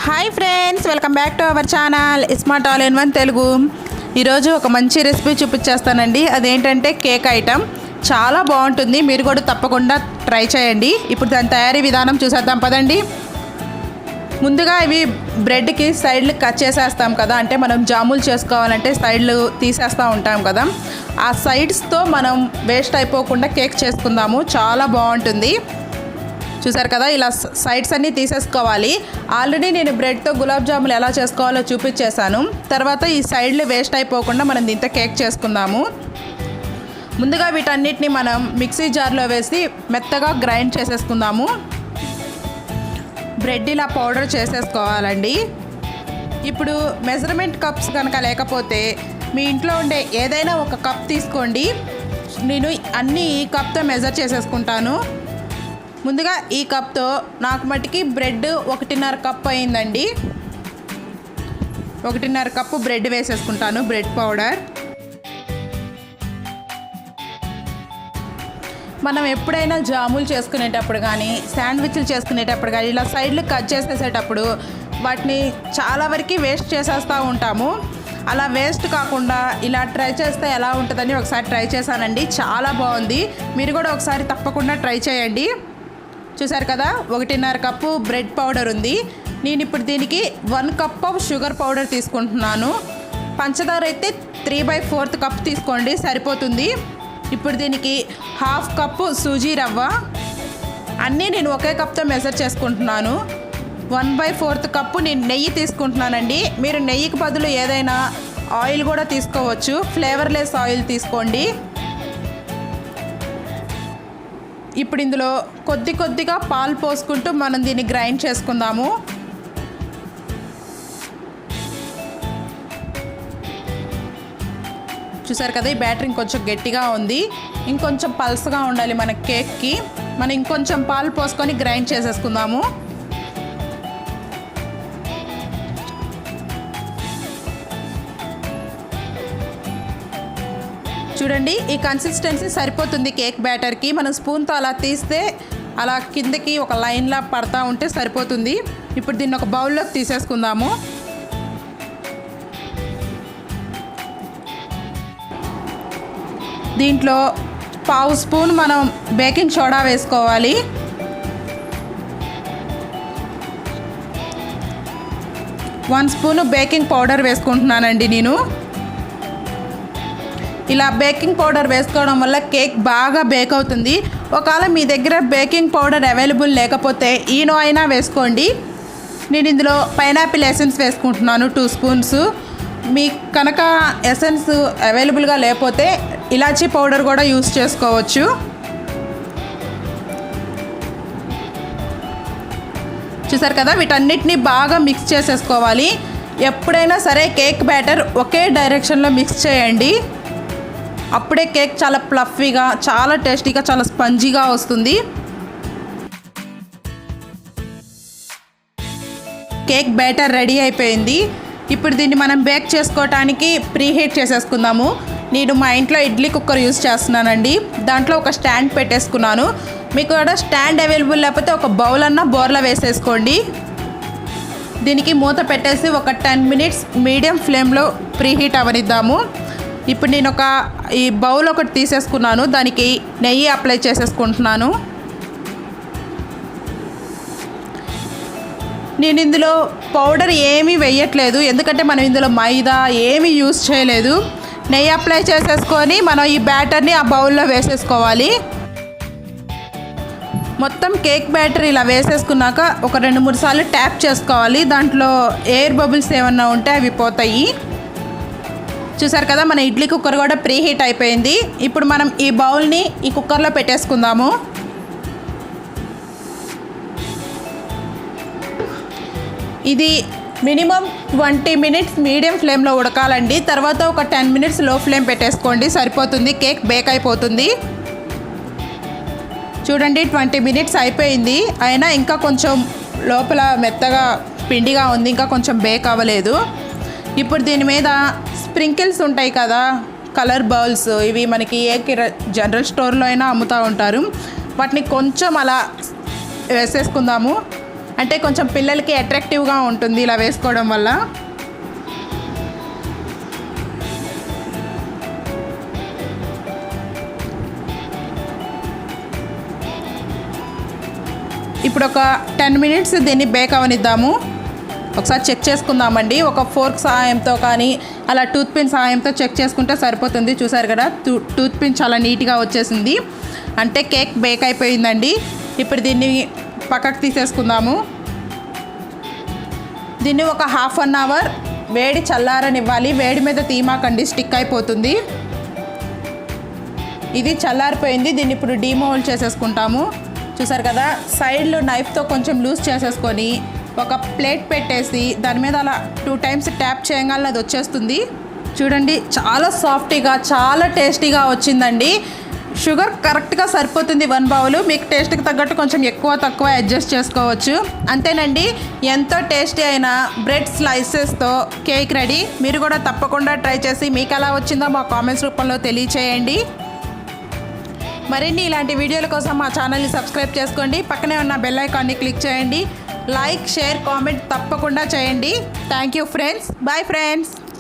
Hi friends, welcome back to our channel iSmart all in one Telugu. ఈరోజు ఒక మంచి recipe చూపించేస్తానండి. అదేంటంటే కేక్ ఐటమ్. చాలా బాగుంటుంది, మీరు కూడా తప్పకుండా ట్రై చేయండి. ఇప్పుడు దాని తయారీ విధానం చూసేద్దాం పదండి. ముందుగా ఇవి బ్రెడ్కి సైడ్లు కట్ చేసేస్తాం కదా, అంటే మనం జాములు చేసుకోవాలంటే సైడ్లు తీసేస్తూ ఉంటాం కదా, ఆ సైడ్స్తో మనం వేస్ట్ అయిపోకుండా కేక్ చేసుకుందాము. చాలా బాగుంటుంది. చూసారు కదా, ఇలా సైడ్స్ అన్నీ తీసేసుకోవాలి. ఆల్రెడీ నేను బ్రెడ్తో గులాబ్ జాములు ఎలా చేసుకోవాలో చూపించేశాను. తర్వాత ఈ సైడ్లు వేస్ట్ అయిపోకుండా మనం దీంతో కేక్ చేసుకుందాము. ముందుగా వీటన్నిటిని మనం మిక్సీ జార్లో వేసి మెత్తగా గ్రైండ్ చేసేసుకుందాము. బ్రెడ్ ఇలా పౌడర్ చేసేసుకోవాలండి. ఇప్పుడు మెజర్మెంట్ కప్స్ కనుక లేకపోతే మీ ఇంట్లో ఉండే ఏదైనా ఒక కప్ తీసుకోండి. నేను అన్నీ ఈ కప్తో మెజర్ చేసేసుకుంటాను. ముందుగా ఈ కప్తో నాకు మట్టికి బ్రెడ్ 1.5 కప్ అయిందండి. 1.5 కప్పు బ్రెడ్ వేసేసుకుంటాను, బ్రెడ్ పౌడర్. మనం ఎప్పుడైనా జాములు చేసుకునేటప్పుడు కానీ శాండ్విచ్లు చేసుకునేటప్పుడు కానీ ఇలా సైడ్లు కట్ చేసేసేటప్పుడు వాటిని చాలా వరకు వేస్ట్ చేసేస్తూ ఉంటాము. అలా వేస్ట్ కాకుండా ఇలా ట్రై చేస్తే ఎలా ఉంటుందని ఒకసారి ట్రై చేశానండి. చాలా బాగుంది. మీరు కూడా ఒకసారి తప్పకుండా ట్రై చేయండి. చూసారు కదా, 1.5 కప్పు బ్రెడ్ పౌడర్ ఉంది. నేను ఇప్పుడు దీనికి 1 కప్ ఆఫ్ షుగర్ పౌడర్ తీసుకుంటున్నాను. పంచదార అయితే 3/4 కప్ తీసుకోండి, సరిపోతుంది. ఇప్పుడు దీనికి 1/2 కప్పు సూజీ రవ్వ. అన్నీ నేను ఒకే కప్తో మెజర్ చేసుకుంటున్నాను. 1/4 కప్పు నేను నెయ్యి తీసుకుంటున్నానండి. మీరు నెయ్యికి బదులు ఏదైనా ఆయిల్ కూడా తీసుకోవచ్చు. ఫ్లేవర్లెస్ ఆయిల్ తీసుకోండి. ఇప్పుడు ఇందులో కొద్దిగా పాలు పోసుకుంటూ మనం దీన్ని గ్రైండ్ చేసుకుందాము. చూసారు కదా, ఈ బ్యాటర్ ఇంకొంచెం గట్టిగా ఉంది. ఇంకొంచెం పల్స్గా ఉండాలి మన కేక్కి. మనం ఇంకొంచెం పాలు పోసుకొని గ్రైండ్ చేసేసుకుందాము. చూడండి, ఈ కన్సిస్టెన్సీ సరిపోతుంది కేక్ బ్యాటర్కి. మనం స్పూన్తో అలా తీస్తే అలా కిందకి ఒక లైన్లా పడతా ఉంటే సరిపోతుంది. ఇప్పుడు దీన్ని ఒక బౌల్లోకి తీసేసుకుందాము. దీంట్లో 1/2 స్పూన్ మనం బేకింగ్ సోడా వేసుకోవాలి. వన్ స్పూను బేకింగ్ పౌడర్ వేసుకుంటున్నానండి నేను. ఇలా బేకింగ్ పౌడర్ వేసుకోవడం వల్ల కేక్ బాగా బేక్ అవుతుంది. ఒకవేళ మీ దగ్గర బేకింగ్ పౌడర్ అవైలబుల్ లేకపోతే ఈనో అయినా వేసుకోండి. నేను ఇందులో పైనాపిల్ ఎసెన్స్ వేసుకుంటున్నాను 2 స్పూన్స్. మీకు కనుక ఎసెన్స్ అవైలబుల్గా లేకపోతే ఇలాచీ పౌడర్ కూడా యూస్ చేసుకోవచ్చు. చూసారు కదా, వీటన్నిటిని బాగా మిక్స్ చేసేసుకోవాలి. ఎప్పుడైనా సరే కేక్ బ్యాటర్ ఒకే డైరెక్షన్లో మిక్స్ చేయండి. అప్పుడే కేక్ చాలా ఫ్లఫీగా, చాలా టేస్టీగా, చాలా స్పంజీగా వస్తుంది. కేక్ బ్యాటర్ రెడీ అయిపోయింది. ఇప్పుడు దీన్ని మనం బేక్ చేసుకోవటానికి ప్రీహీట్ చేసేసుకుందాము. నేను మా ఇంట్లో ఇడ్లీ కుక్కర్ యూస్ చేస్తున్నానండి. దాంట్లో ఒక స్టాండ్ పెట్టేసుకున్నాను. మీకు కూడా స్టాండ్ అవైలబుల్ లేకపోతే ఒక బౌల్ అన్న బోర్లో వేసేసుకోండి. దీనికి మూత పెట్టేసి ఒక 10 మినిట్స్ మీడియం ఫ్లేమ్లో ప్రీహీట్ అవనిద్దాము. ఇప్పుడు నేను ఈ బౌల్ ఒకటి తీసేసుకున్నాను. దానికి నెయ్యి అప్లై చేసేసుకుంటున్నాను. నేను ఇందులో పౌడర్ ఏమీ వేయట్లేదు, ఎందుకంటే మనం ఇందులో మైదా ఏమీ యూస్ చేయలేదు. నెయ్యి అప్లై చేసేసుకొని మనం ఈ బ్యాటర్ని ఆ బౌల్లో వేసేసుకోవాలి. మొత్తం కేక్ బ్యాటర్ ఇలా వేసేసుకున్నాక ఒక 2-3 సార్లు ట్యాప్ చేసుకోవాలి. దాంట్లో ఎయిర్ బబుల్స్ ఏమన్నా ఉంటే అవి పోతాయి. చూసారు కదా, మన ఇడ్లీ కుక్కర్ కూడా ప్రీహీట్ అయిపోయింది. ఇప్పుడు మనం ఈ బౌల్ని ఈ కుక్కర్లో పెట్టేసుకుందాము. ఇది మినిమం 20 మినిట్స్ మీడియం ఫ్లేమ్లో ఉడకాలండి. తర్వాత ఒక 10 మినిట్స్ లో ఫ్లేమ్ పెట్టేసుకోండి, సరిపోతుంది. కేక్ బేక్ అయిపోతుంది. చూడండి, 20 మినిట్స్ అయిపోయింది. అయినా ఇంకా కొంచెం లోపల మెత్తగా పిండిగా ఉంది, ఇంకా కొంచెం బేక్ అవ్వలేదు. ఇప్పుడు దీని మీద స్ప్రింకిల్స్ ఉంటాయి కదా, కలర్ బౌల్స్, ఇవి మనకి ఏ జనరల్ స్టోర్లో అయినా అమ్ముతూ ఉంటారు. వాటిని కొంచెం అలా వేసేసుకుందాము. అంటే కొంచెం పిల్లలకి అట్రాక్టివ్గా ఉంటుంది ఇలా వేసుకోవడం వల్ల. ఇప్పుడు ఒక 10 మినిట్స్ దీన్ని బేక్ అవనిద్దాము. ఒకసారి చెక్ చేసుకుందామండి. ఒక ఫోర్క్ సహాయంతో కానీ అలా టూత్ పిన్ సహాయంతో చెక్ చేసుకుంటే సరిపోతుంది. చూసారు కదా, టూత్ పిన్ చాలా నీట్గా వచ్చేసింది, అంటే కేక్ బేక్ అయిపోయిందండి. ఇప్పుడు దీన్ని పక్కకు తీసేసుకుందాము. దీన్ని ఒక 1/2 అవర్ వేడి చల్లారనివ్వాలి. వేడి మీద తీమాకండి, స్టిక్ అయిపోతుంది. ఇది చల్లారిపోయింది. దీన్ని ఇప్పుడు డీమోల్డ్ చేసేసుకుంటాము. చూసారు కదా, సైడ్లో నైఫ్తో కొంచెం లూజ్ చేసేసుకొని ఒక ప్లేట్ పెట్టేసి దాని మీద అలా 2 టైమ్స్ ట్యాప్ చేయగానే అది వచ్చేస్తుంది. చూడండి, చాలా సాఫ్టీగా చాలా టేస్టీగా వచ్చిందండి. షుగర్ కరెక్ట్గా సరిపోతుంది 1 బౌల్. మీకు టేస్ట్కి తగ్గట్టు కొంచెం ఎక్కువ తక్కువ అడ్జస్ట్ చేసుకోవచ్చు. అంతేనండి, ఎంతో టేస్టీ అయిన బ్రెడ్ స్లైసెస్తో కేక్ రెడీ. మీరు కూడా తప్పకుండా ట్రై చేసి మీకు ఎలా వచ్చిందో మా కామెంట్స్ రూపంలో తెలియచేయండి. మరిన్ని ఇలాంటి వీడియోల కోసం మా ఛానల్ని సబ్స్క్రైబ్ చేసుకోండి. పక్కనే ఉన్న బెల్ ఐకాన్ని క్లిక్ చేయండి. లైక్, షేర్, కామెంట్ తప్పకుండా చేయండి. Thank you friends. Bye friends.